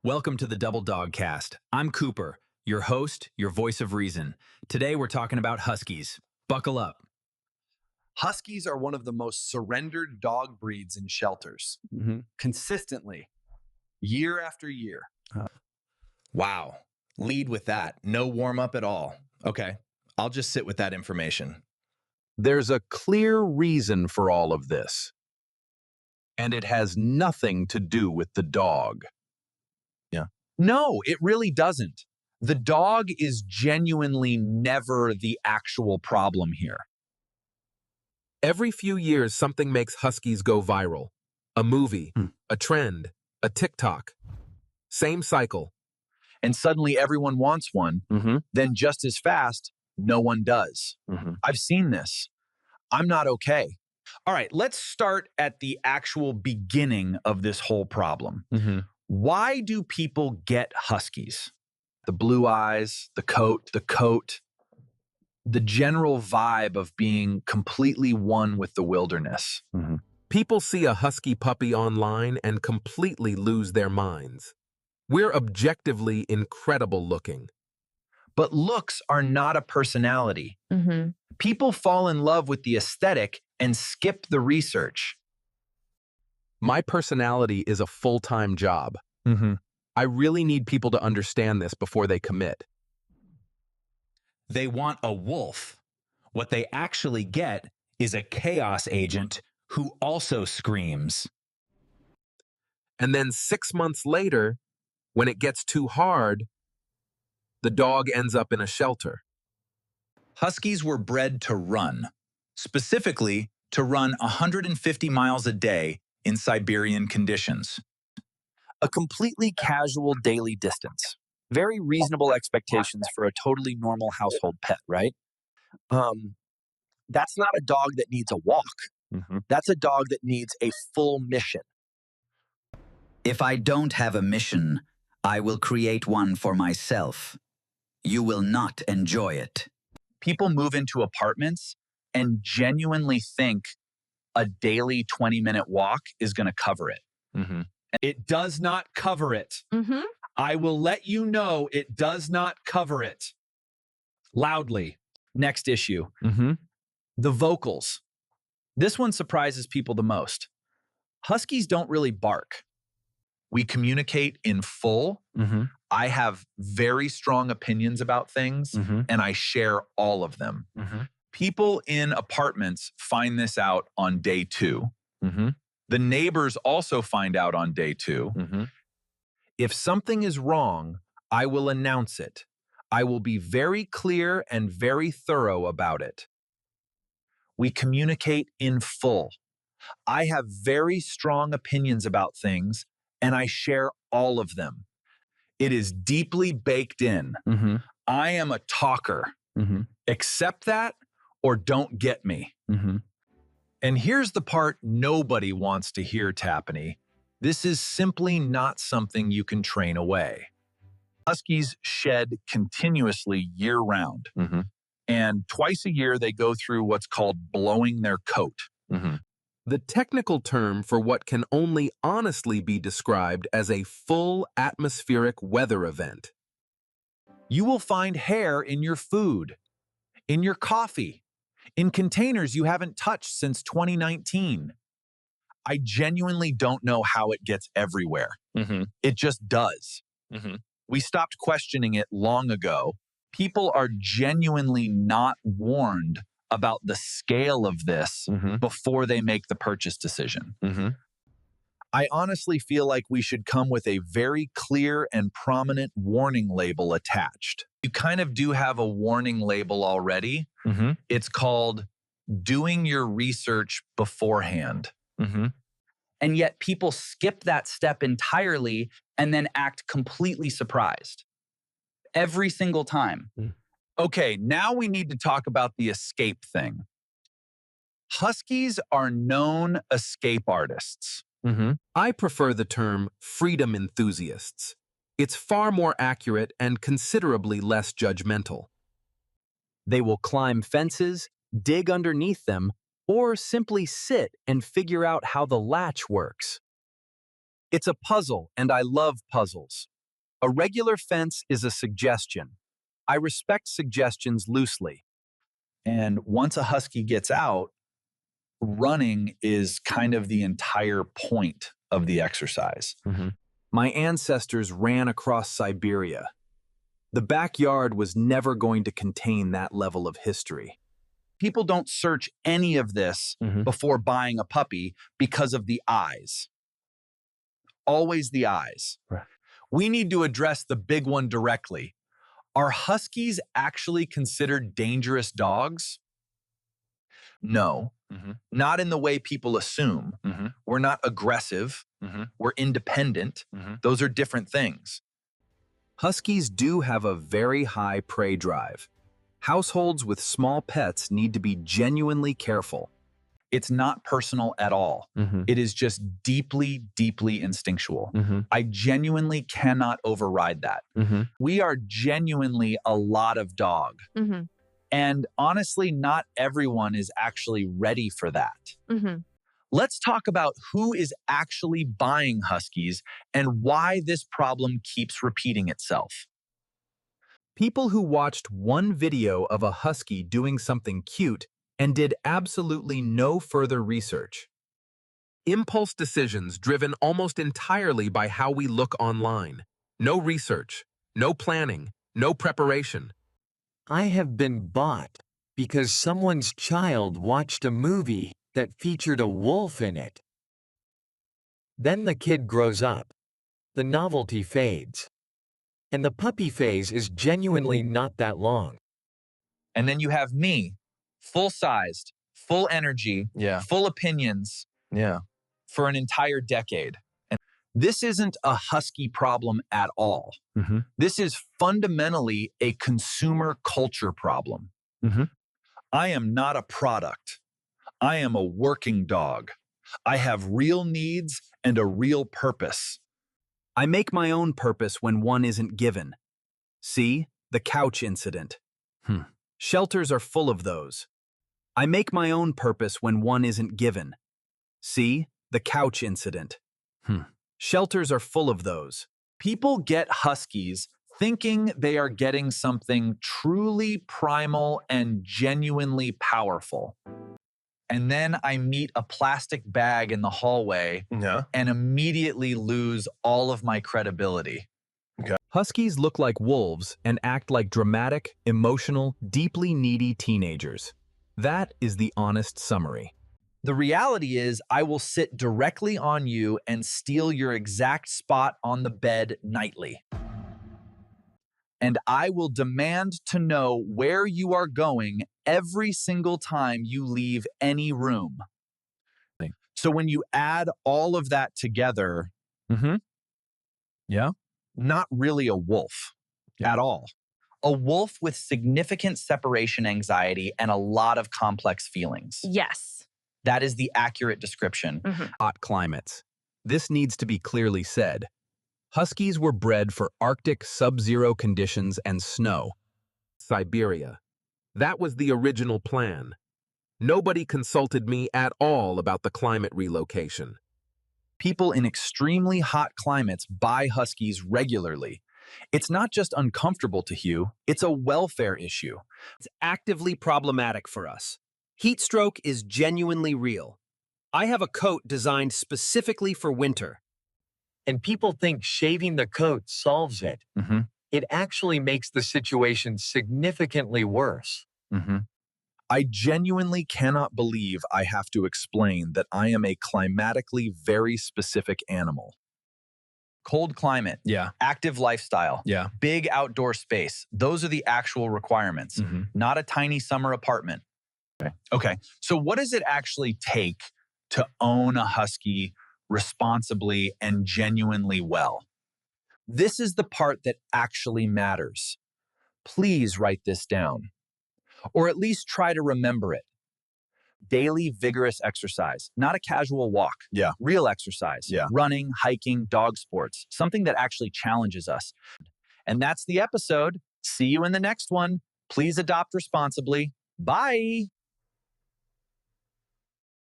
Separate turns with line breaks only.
Welcome to the Double Dog Cast. I'm Cooper, your host, your voice of reason. Today we're talking about Huskies. Buckle up.
Huskies are one of the most surrendered dog breeds in shelters, consistently, year after year.
Wow. Lead with that. No warm up at all. Okay, I'll just sit with that information.
There's a clear reason for all of this, and it has nothing to do with the dog.
No, it really doesn't. The dog is genuinely never the actual problem here.
Every few years, something makes Huskies go viral. A movie, a trend, a TikTok. Same cycle.
And suddenly everyone wants one. Then just as fast, no one does. I've seen this. I'm not okay. All right, let's start at the actual beginning of this whole problem. Why do people get Huskies? The blue eyes, the coat, the general vibe of being completely one with the wilderness.
People see a Husky puppy online and completely lose their minds. We're objectively incredible looking.
But looks are not a personality. People fall in love with the aesthetic and skip the research.
My personality is a full-time job. I really need people to understand this before they commit.
They want a wolf. What they actually get is a chaos agent who also screams.
And then 6 months later, when it gets too hard, the dog ends up in a shelter.
Huskies were bred to run, specifically to run 150 miles a day in Siberian conditions.
A completely casual daily distance. Very reasonable expectations for a totally normal household pet, right? That's not a dog that needs a walk. That's a dog that needs a full mission.
If I don't have a mission, I will create one for myself. You will not enjoy it.
People move into apartments and genuinely think a daily 20-minute walk is going to cover it. It does not cover it. I will let you know it does not cover it. Loudly. Next issue. The vocals. This one surprises people the most. Huskies don't really bark. We communicate in full. I have very strong opinions about things, and I share all of them. People in apartments find this out on day 2. The neighbors also find out on day 2. If something is wrong, I will announce it. I will be very clear and very thorough about it. We communicate in full. I have very strong opinions about things, and I share all of them. It is deeply baked in. I am a talker. Accept that or don't get me. And here's the part nobody wants to hear, Tappany. This is simply not something you can train away. Huskies shed continuously year-round. And twice a year, they go through what's called blowing their coat.
The technical term for what can only honestly be described as a full atmospheric weather event.
You will find hair in your food, in your coffee, in containers you haven't touched since 2019. I genuinely don't know how it gets everywhere. It just does. We stopped questioning it long ago. People are genuinely not warned about the scale of this before they make the purchase decision. I honestly feel like we should come with a very clear and prominent warning label attached. You kind of do have a warning label already. It's called doing your research beforehand.
And yet people skip that step entirely and then act completely surprised. Every single time.
Okay, now we need to talk about the escape thing. Huskies are known escape artists.
I prefer the term freedom enthusiasts. It's far more accurate and considerably less judgmental.
They will climb fences, dig underneath them, or simply sit and figure out how the latch works.
It's a puzzle, and I love puzzles. A regular fence is a suggestion. I respect suggestions loosely.
And once a husky gets out, running is kind of the entire point of the exercise.
My ancestors ran across Siberia. The backyard was never going to contain that level of history.
People don't search any of this before buying a puppy because of the eyes. Always the eyes.
Right.
We need to address the big one directly. Are huskies actually considered dangerous dogs? No, not in the way people assume. We're not aggressive. We're independent. Those are different things.
Huskies do have a very high prey drive. Households with small pets need to be genuinely careful.
It's not personal at all. It is just deeply, deeply instinctual. I genuinely cannot override that. We are genuinely a lot of dog. And honestly, not everyone is actually ready for that. Let's talk about who is actually buying huskies and why this problem keeps repeating itself.
People who watched one video of a husky doing something cute and did absolutely no further research.
Impulse decisions driven almost entirely by how we look online. No research, no planning, no preparation.
I have been bought because someone's child watched a movie that featured a wolf in it. Then the kid grows up. The novelty fades. And the puppy phase is genuinely not that long.
And then you have me, full-sized, full energy, full opinions for an entire decade. And this isn't a husky problem at all. This is fundamentally a consumer culture problem. I am not a product. I am a working dog. I have real needs and a real purpose.
I make my own purpose when one isn't given. See, the couch incident. Shelters are full of those. I make my own purpose when one isn't given. See, the couch incident. Shelters are full of those.
People get huskies thinking they are getting something truly primal and genuinely powerful. And then I meet a plastic bag in the hallway and immediately lose all of my credibility.
Huskies look like wolves and act like dramatic, emotional, deeply needy teenagers. That is the honest summary.
The reality is I will sit directly on you and steal your exact spot on the bed nightly. And I will demand to know where you are going every single time you leave any room. So when you add all of that together, not really a wolf at all. A wolf with significant separation anxiety and a lot of complex feelings.
Yes.
That is the accurate description.
Hot climates. This needs to be clearly said. Huskies were bred for Arctic sub-zero conditions and snow.
Siberia. That was the original plan. Nobody consulted me at all about the climate relocation.
People in extremely hot climates buy huskies regularly. It's not just uncomfortable to Hugh, it's a welfare issue.
It's actively problematic for us. Heat stroke is genuinely real. I have a coat designed specifically for winter.
And people think shaving the coat solves it. It actually makes the situation significantly worse.
I genuinely cannot believe I have to explain that I am a climatically very specific animal. Cold climate, active lifestyle, big outdoor space. Those are the actual requirements, not a tiny summer apartment. Okay, so what does it actually take to own a husky responsibly and genuinely well? This is the part that actually matters. Please write this down, or at least try to remember it. Daily vigorous exercise, not a casual walk. Real exercise. Running, hiking, dog sports, something that actually challenges us. And that's the episode. See you in the next one. Please adopt responsibly. Bye.